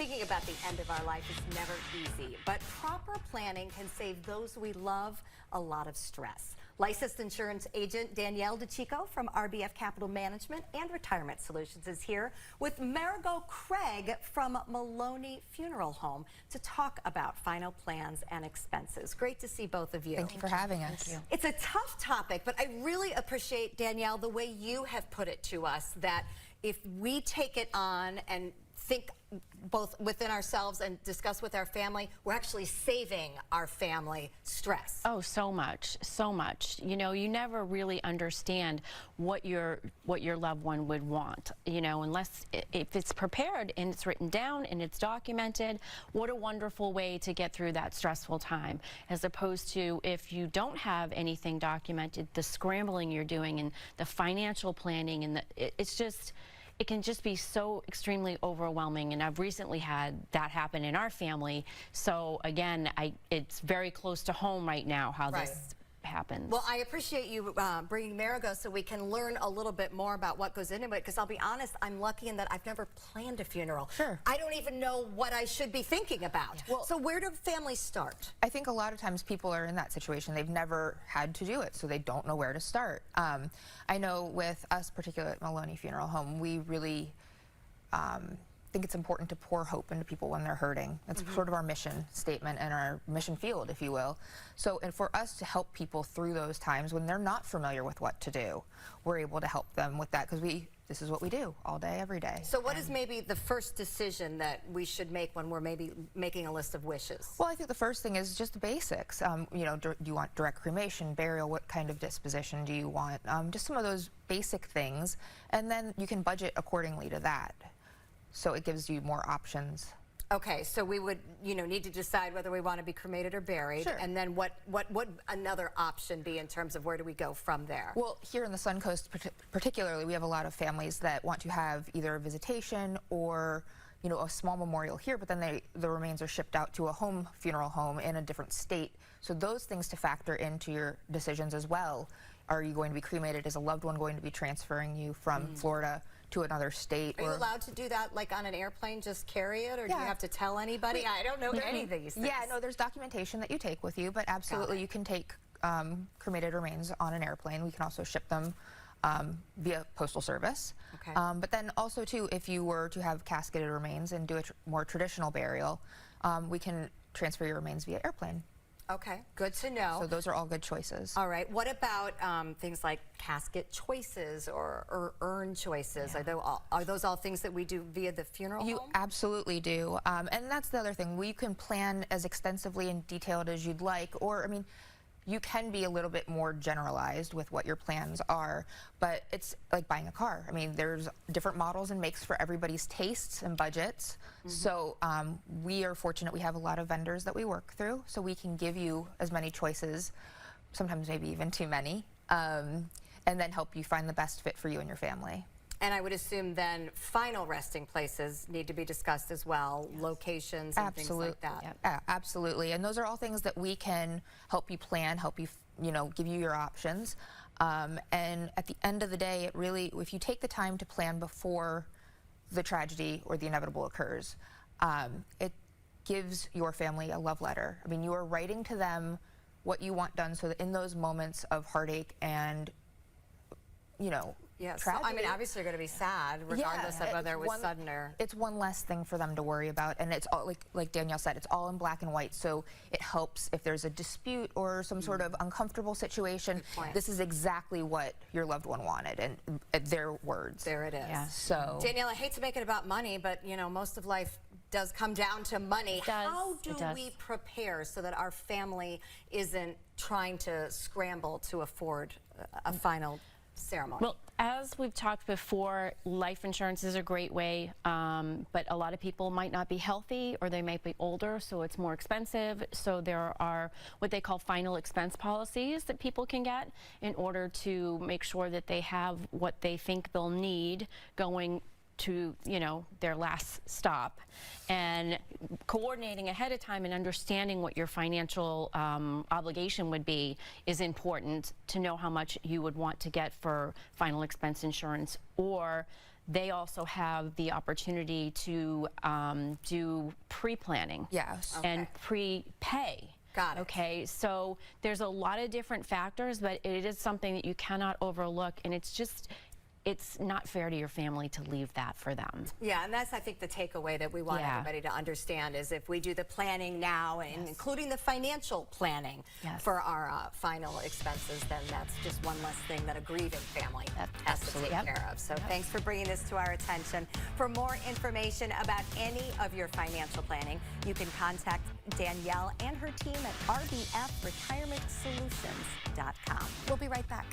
Thinking about the end of our life is never easy, but proper planning can save those we love a lot of stress. Licensed insurance agent Danyel Dicicco from RBF Capital Management and Retirement Solutions is here with Marigot Craig from Maloney Funeral Home to talk about final plans and expenses. Great to see both of you. Thank you for having us. It's a tough topic, but I really appreciate, Danyel, the way you have put it to us, that if we take it on and think both within ourselves and discuss with our family, we're actually saving our family stress. Oh, so much, so much. You know, you never really understand what your loved one would want, you know, unless if it's prepared and it's written down and it's documented. What a wonderful way to get through that stressful time, as opposed to if you don't have anything documented, the scrambling you're doing and the financial planning, and it can just be so extremely overwhelming, and I've recently had that happen in our family. So again, it's very close to home right now how this happens. Well, I appreciate you bringing Marigot so we can learn a little bit more about what goes into it, because I'll be honest, I'm lucky in that I've never planned a funeral. Sure. I don't even know what I should be thinking about. Yeah. Well, so where do families start? I think a lot of times people are in that situation. They've never had to do it, so they don't know where to start. I know with us, particularly at Maloney Funeral Home, we really think it's important to pour hope into people when they're hurting. That's sort of our mission statement and our mission field, if you will. So, and for us to help people through those times when they're not familiar with what to do, we're able to help them with that, because this is what we do all day, every day. So what is maybe the first decision that we should make when we're maybe making a list of wishes? Well, I think the first thing is just the basics. You know, do you want direct cremation, burial? What kind of disposition do you want? Just some of those basic things, and then you can budget accordingly to that. So it gives you more options. Okay, so we would, you know, need to decide whether we want to be cremated or buried, Sure. and then what would another option be in terms of where do we go from there? Well, here in the SUNCOAST particularly, we have a lot of families that want to have either a visitation or, you know, a small memorial here, but then the remains are shipped out to a home funeral home in a different state. So those things to factor into your decisions as well. Are you going to be cremated? Is a loved one going to be transferring you from Florida to another state? Are you allowed to do that, like on an airplane, just carry it, or do you have to tell anybody? I don't know any of these things. Yeah, no, there's documentation that you take with you, but absolutely you can take cremated remains on an airplane. We can also ship them via postal service. Okay. But then also too, if you were to have casketed remains and do a more traditional burial, we can transfer your remains via airplane. Okay, good to know. So those are all good choices. All right, what about things like casket choices or urn choices? Yeah. Are those all things that we do via the funeral home? You absolutely do. And that's the other thing. We can plan as extensively and detailed as you'd like, or, I mean, you can be a little bit more generalized with what your plans are, but it's like buying a car. I mean, there's different models and makes for everybody's tastes and budgets. So we are fortunate we have a lot of vendors that we work through, so we can give you as many choices, sometimes maybe even too many, and then help you find the best fit for you and your family. And I would assume then final resting places need to be discussed as well, locations and things like that. Yeah, absolutely. And those are all things that we can help you plan, help you, you know, give you your options. And at the end of the day, it really, if you take the time to plan before the tragedy or the inevitable occurs, it gives your family a love letter. I mean, you are writing to them what you want done, so that in those moments of heartache and, you know, I mean, obviously you're going to be sad, regardless of whether it was sudden or... It's one less thing for them to worry about, and it's all, like Danielle said, it's all in black and white, so it helps if there's a dispute or some sort of uncomfortable situation. This is exactly what your loved one wanted, and their words. There it is. Yeah. So, Danielle, I hate to make it about money, but, you know, most of life does come down to money. How do we prepare so that our family isn't trying to scramble to afford a final ceremony? Well, as we've talked before, life insurance is a great way, but a lot of people might not be healthy, or they might be older, so it's more expensive. So there are what they call final expense policies that people can get in order to make sure that they have what they think they'll need going to, you know, their last stop. And coordinating ahead of time and understanding what your financial obligation would be is important to know how much you would want to get for final expense insurance, or they also have the opportunity to do pre-planning. Yes. And prepay. Got it. Okay, so there's a lot of different factors, but it is something that you cannot overlook, and it's not fair to your family to leave that for them. Yeah, and that's, I think, the takeaway that we want Yeah. everybody to understand is if we do the planning now, and including the financial planning Yes. for our final expenses, then that's just one less thing that a grieving family has to take Absolutely. care of. So thanks for bringing this to our attention. For more information about any of your financial planning, you can contact Danielle and her team at RBF Retirement Solutions.com. We'll be right back.